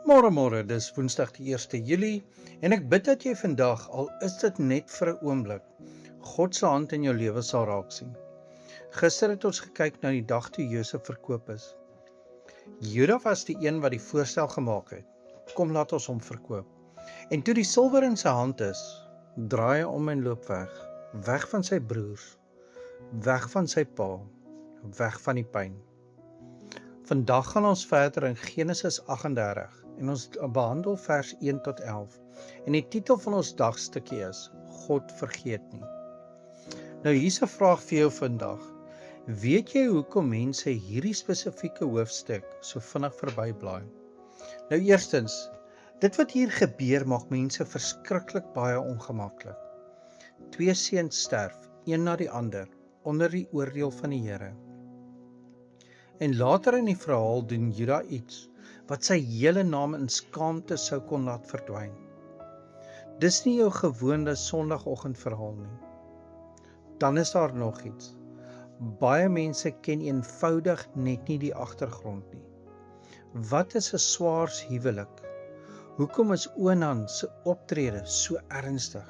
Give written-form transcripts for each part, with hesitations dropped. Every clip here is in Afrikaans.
Môre, dis Woensdag die 1 Julie en ek bid dat jy vandag, al is dit net vir 'n oomblik, God se hand in jou lewe sal raak sien. Gister het ons gekyk na die dag toe Josef verkoop is. Juda was die een wat die voorstel gemaak het. Kom, laat ons hom verkoop. En toe die silwer in sy hand is, draai hy om en loop weg. Weg van sy broers, weg van sy pa, weg van die pyn. Vandag gaan ons verder in Genesis 38 en ons behandel vers 1 tot 11. En die titel van ons dagstukkie is God vergeet nie. Nou hier's 'n vraag vir jou vandag. Weet jy hoekom mense hierdie spesifieke hoofstuk so vinnig verbyblaai? Nou eerstens, dit wat hier gebeur maak mense verskriklik baie ongemaklik. 2 seuns sterf, een na die ander, onder die oordeel van die Here. En later in die verhaal doen Juda iets wat sy hele naam in skaamte sou kon laat verdwyn. Dis nie jou gewone Sondagoggend verhaal nie. Dan is daar nog iets. Baie mense ken eenvoudig net nie die agtergrond nie. Wat is 'n swaars huwelik? Hoekom is Onan se optrede so ernstig?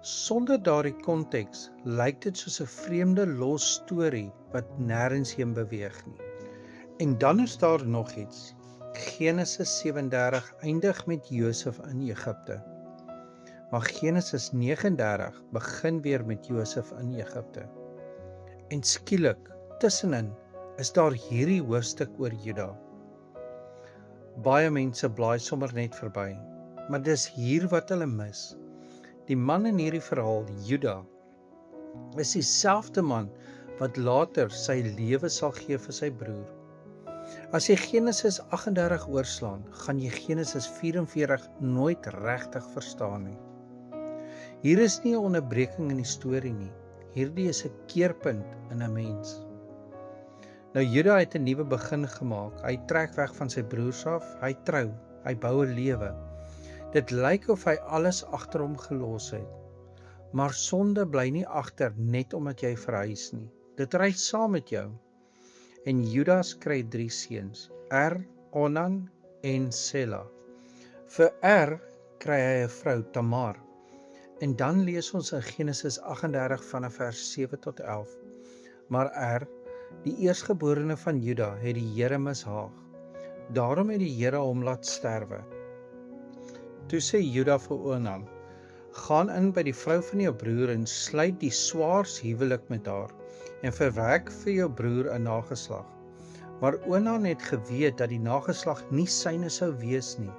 Sonder daardie konteks lyk dit soos 'n vreemde los storie wat nêrens heen beweeg nie. En dan is daar nog iets. Genesis 37 eindig met Josef in Egipte. Maar Genesis 39 begin weer met Josef in Egipte. En skielik, tussenin, is daar hierdie hoofstuk oor Juda. Baie mense blaai sommer net verby, maar dis hier wat hulle mis. Die man in hierdie verhaal, Juda, is dieselfde man wat later sy lewe sal gee vir sy broer. As jy Genesis 38 oorslaan, gaan jy Genesis 44 nooit regtig verstaan nie. Hier is nie 'n onderbreking in die storie nie. Hierdie is 'n keerpunt in 'n mens. Nou Juda het 'n nuwe begin gemaak. Hy trek weg van sy broers af, hy trou, hy bou 'n lewe. Dit lyk of hy alles agter hom gelos het. Maar sonde bly nie agter net omdat jy verhuis nie. Dit ry saam met jou. En Juda kry 3 seuns, Onan en Sela. Vir kry hy 'n vrou, Tamar. En dan lees ons in Genesis 38 vanaf vers 7 tot 11. Maar die eerstgeborene van Juda, het die Here mishaag. Daarom het die Here hom laat sterwe. Toe sê Juda vir Onan, gaan in by die vrou van jou broer en sluit die swaars huwelik met haar en verwek vir jou broer 'n nageslag. Maar Onan het geweet dat die nageslag nie syne sou wees nie.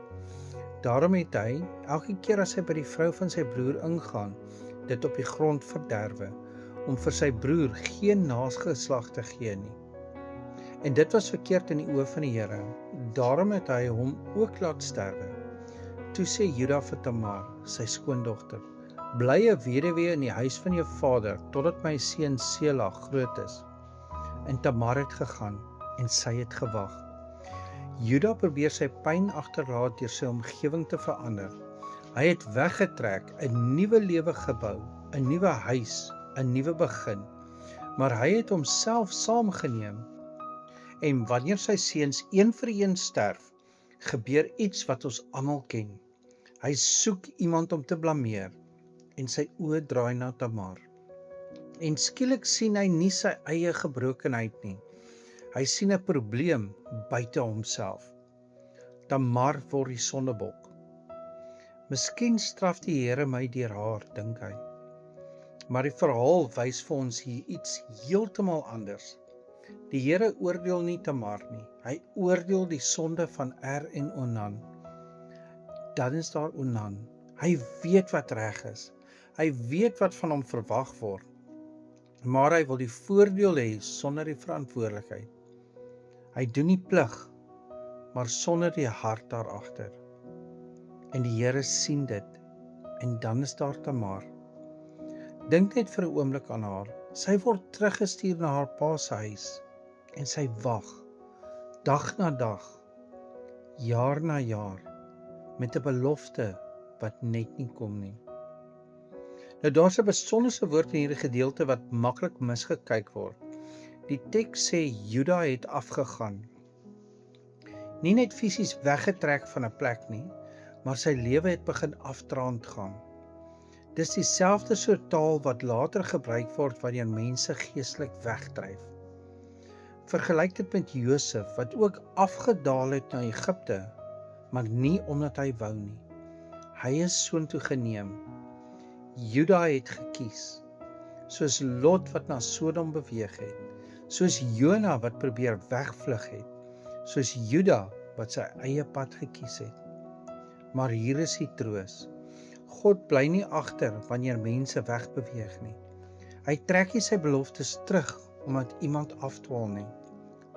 Daarom het hy, elke keer as hy by die vrou van sy broer ingaan, dit op die grond verderwe, om vir sy broer geen nageslag te gee nie. En dit was verkeerd in die oë van die Here. Daarom het hy hom ook laat sterwe. Toe sê Juda vir Tamar, sy skoondogter, bly 'n weduwee in die huis van jou vader, totdat my seun Sela groot is. En Tamar het gegaan, en sy het gewag. Juda probeer sy pyn agterlaat deur sy omgewing te verander. Hy het weggetrek, 'n nuwe lewe gebou, 'n nuwe huis, 'n nuwe begin. Maar hy het homself saamgeneem. En wanneer sy seuns een vir een sterf, gebeur iets wat ons almal ken. Hy soek iemand om te blameer en sy oë draai na Tamar. En skielik sien hy nie sy eie gebrokenheid nie. Hy sien 'n probleem buite homself. Tamar word die sondebok. Miskien straf die Here my deur haar, dink hy. Maar die verhaal wys vir ons hier iets heeltemal anders. Die Here oordeel nie Tamar nie. Hy oordeel die sonde van en Onan. Dan is daar Onan. Hy weet wat reg is. Hy weet wat van hom verwag word. Maar hy wil die voordeel hê sonder die verantwoordelikheid. Hy doen die plig, maar sonder die hart daaragter. En die Here sien dit. En dan is daar Tamar. Dink net vir 'n oomblik aan haar. Sy word teruggestuur na haar pa se huis. En sy wag, dag na dag, jaar na jaar, met 'n belofte wat net nie kom nie. Nou daar's 'n besonderse woord in hierdie gedeelte wat maklik misgekyk word. Die teks sê Juda het afgegaan. Nie net fisies weggetrek van 'n plek nie, maar sy lewe het begin afdraand gaan. Dis dieselfde soort taal wat later gebruik word wanneer mense geestelik wegdryf. Vergelyk dit met Josef wat ook afgedaal het na Egipte, maar nie omdat hy wou nie. Hy is soontoe geneem. Juda het gekies, soos Lot wat na Sodom beweeg het, soos Jona wat probeer wegvlug het, soos Juda wat sy eie pad gekies het. Maar hier is die troos. God bly nie agter wanneer mense wegbeweeg nie. Hy trek nie sy beloftes terug omdat iemand afdwaal nie.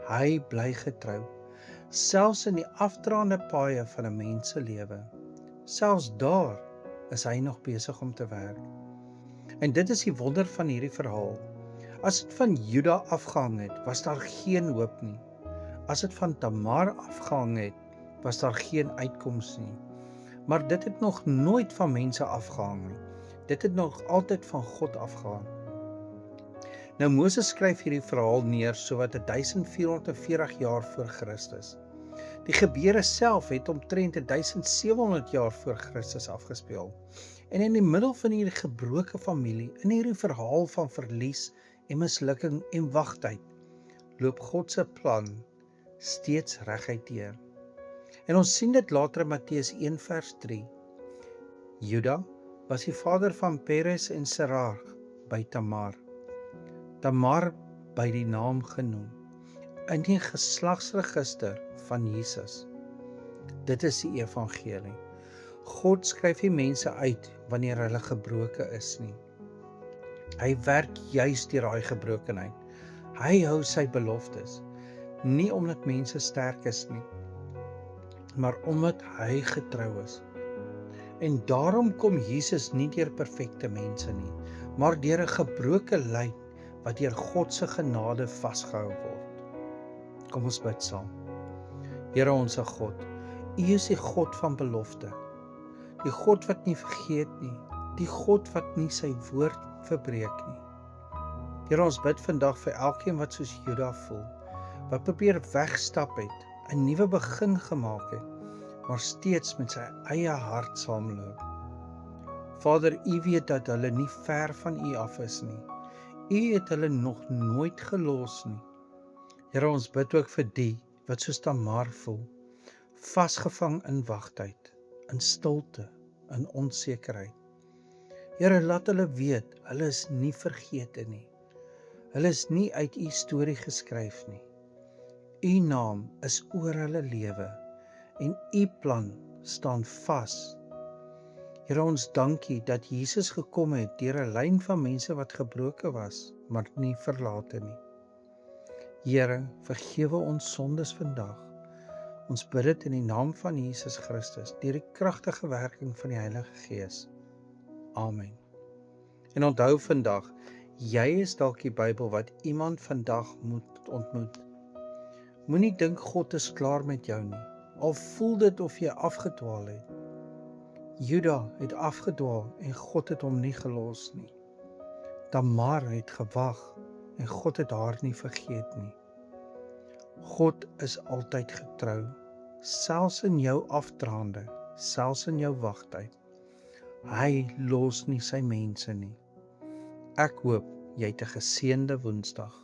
Hy bly getrou, selfs in die afdraande paaie van 'n mens se lewe. Selfs daar is hy nog besig om te werk. En dit is die wonder van hierdie verhaal. As dit van Juda afgehang het, was daar geen hoop nie. As dit van Tamar afgehang het, was daar geen uitkoms nie. Maar dit het nog nooit van mense afgehang nie. Dit het nog altyd van God afgehang. Nou Moses skryf hierdie verhaal neer sowat 1440 jaar voor Christus. Die gebeure self het omtrent 1700 jaar voor Christus afgespeel. En in die middel van hierdie gebroke familie, in hierdie verhaal van verlies en mislukking en wagtyd, loop God se plan steeds reguit deur. En ons sien dit later in Matteus 1 vers 3. Juda was die vader van Peres en Serach by Tamar. Tamar by die naam genoem in die geslagsregister van Jesus. Dit is die evangelie. God skryf nie mense uit wanneer hulle gebroken is nie. Hy werk juis deur daai gebrokenheid. Hy hou sy beloftes, nie omdat mense sterk is nie, maar omdat hy getrou is. En daarom kom Jesus nie deur perfekte mense nie, maar deur 'n gebroke lyn wat deur God se genade vasgehou word. Kom ons bid saam. Here onsse God, U is die God van belofte, die God wat nie vergeet nie, die God wat nie sy woord verbreek nie. Here, ons bid vandag vir elkeen wat soos Juda voel, wat probeer wegstap het, 'n nuwe begin gemaak het, maar steeds met sy eie hart saamloop. Vader, U weet dat hulle nie ver van U af is nie. U het hulle nog nooit gelos nie. Here, ons bid ook vir die wat soos Tamar voel, vasgevang in wagtyd, in stilte, in onsekerheid. Here, laat hulle weet, hulle is nie vergete nie. Hulle is nie uit U storie geskryf nie. U naam is oor hulle lewe en U plan staan vas. Here, ons dankie dat Jesus gekom het deur 'n lyn van mense wat gebroken was, maar nie verlate nie. Here, vergewe ons sondes vandag. Ons bid dit in die naam van Jesus Christus, deur die kragtige werking van die Heilige Gees. Amen. En onthou vandag, jy is dalk die Bybel wat iemand vandag moet ontmoet. Moenie dink God is klaar met jou nie, al voel dit of jy afgedwaal het. Juda het afgedwaal en God het hom nie gelos nie. Tamar het gewag en God het haar nie vergeet nie. God is altyd getrou, selfs in jou afdraande, selfs in jou wagtyd. Hy los nie sy mense nie. Ek hoop jy het 'n geseënde Woensdag.